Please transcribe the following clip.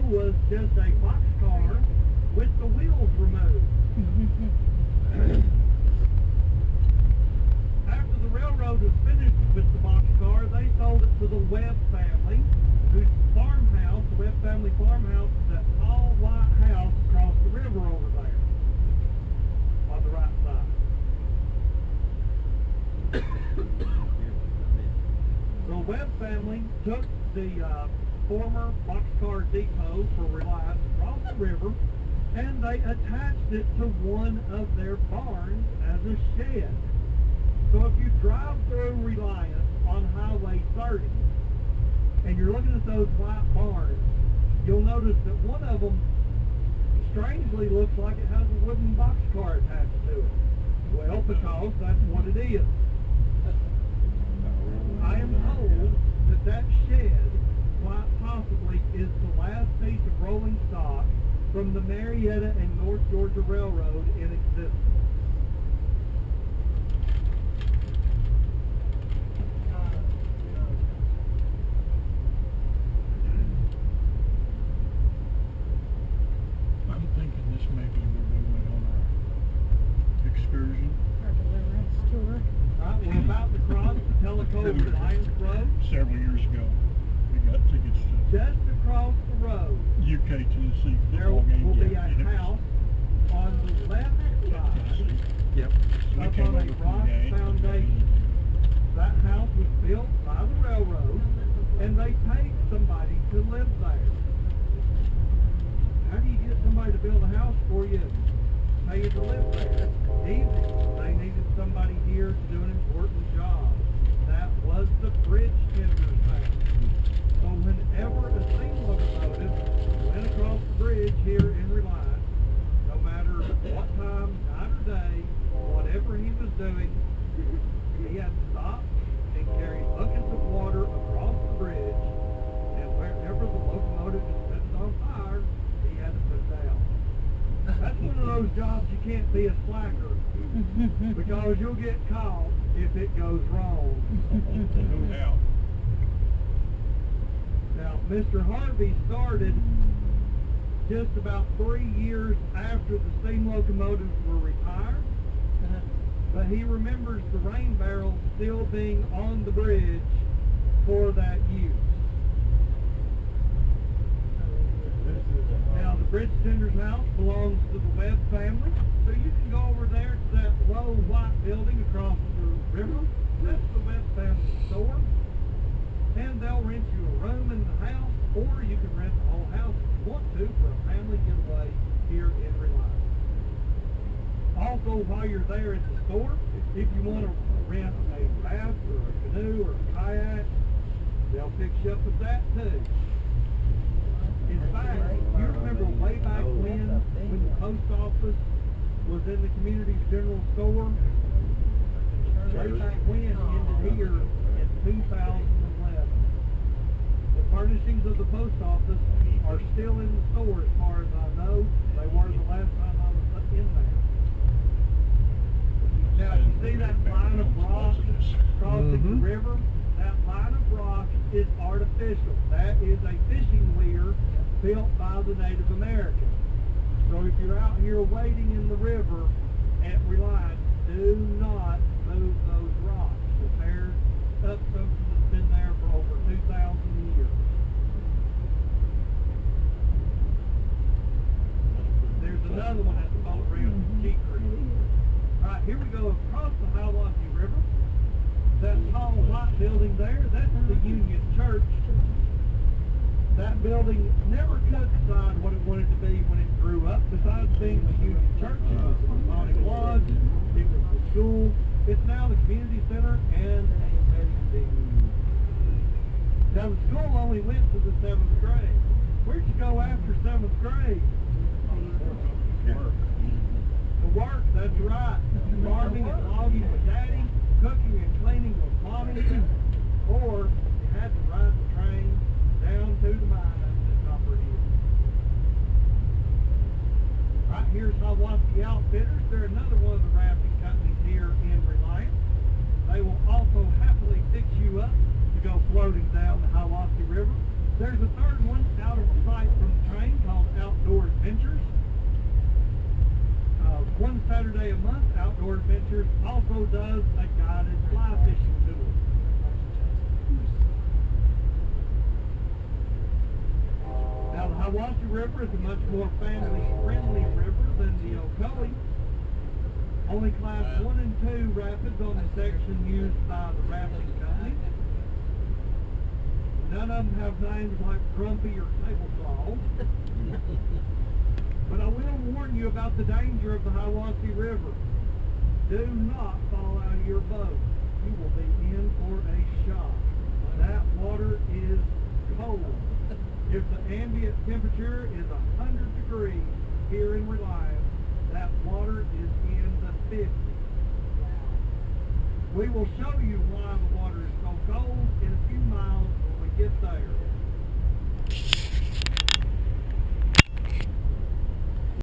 was just a boxcar with the wheels removed. After the railroad was finished with the boxcar, they sold it to the Webb family, whose farmhouse, the Webb family farmhouse, is that tall white house across the river over there, on the right side. The Webb family took the former boxcar depot for Reliance across the river, and they attached it to one of their barns as a shed. So if you drive through Reliance on Highway 30, and you're looking at those white barns, you'll notice that one of them strangely looks like it has a wooden boxcar attached to it. Well, because that's what it is. I am told that that shed quite possibly is the last piece of rolling stock from the Marietta and North Georgia Railroad in existence. I'm thinking this may be where we went on our excursion. Our deliverance tour. Right, we're about to cross the Tellico Reliance Road. Several years ago, we got tickets to Just across the road, UK Tennessee there football game. will be a Yeah, and it was- house on the left side Yep. We up came on a over from rock the game. foundation. That house was built by the railroad, and they paid somebody to live there. How do you get somebody to build a house for you and pay you to live there? Easy. They needed somebody here to do an important job. That was the bridge tender's house. So whenever a steam locomotive went across the bridge here in Reliance, no matter what time, night or day, whatever he was doing, he had to stop and carry buckets of water across the bridge, and wherever the locomotive was set on fire, he had to put it out. That's one of those jobs you can't be a slacker, because you'll get caught if it goes wrong. No doubt. Now, Mr. Harvey started just about 3 years after the steam locomotives were retired, but he remembers the rain barrels still being on the bridge for that use. Now, the bridge tender's house belongs to the Webb family, so you can go over there to that low white building across the river. That's the Webb family store. And they'll rent you a room in the house, or you can rent the whole house if you want to for a family getaway here in Reliance. Also, while you're there at the store, if you want to rent a raft or a canoe or a kayak, they'll fix you up with that too. In fact, you remember way back when the post office was in the community's general store? Way back when, into here in 2011. The furnishings of the post office are still in the store as far as I know. They were the last time I was in there. Now, you see that line of rock crossing the river? That line of rock is artificial. That is a fishing weir built by the Native Americans. So if you're out here wading in the river at Reliance, do not move those rocks. They're up something that's been there for over 2,000 years. There's another one at the boat ramp in Cheat Creek. Alright, here we go across the Hiwassee River. That tall white building there, that's the Union Church. That building never could decide what it wanted to be when it grew up. Besides being the Union Church, it was the Masonic Lodge, it was the school. It's now the community center and a building. Now the school only went to the 7th grade. Where'd you go after 7th grade? To work, that's right. Farming and logging with Daddy, cooking and cleaning with Mommy, or you had to ride the train down to the mine at Copper Hill. Right here's Hiwassee Outfitters. They're another one of the rafting companies here in Reliance. They will also happily fix you up to go floating down the Hiwassee River. There's a third one out of sight from the train. month, Outdoor Adventures also does a guided fly fishing tour. Now, the Hiwassee River is a much more family-friendly river than the Ocoee. Only Class 1 and 2 rapids on the section used by the rafting company. None of them have names like Grumpy or Table Saw. But I will warn you about the danger of the Hiwassee River. Do not fall out of your boat. You will be in for a shock. That water is cold. If the ambient temperature is 100 degrees here in Reliance, that water is in the 50s. We will show you why the water is so cold in a few miles when we get there.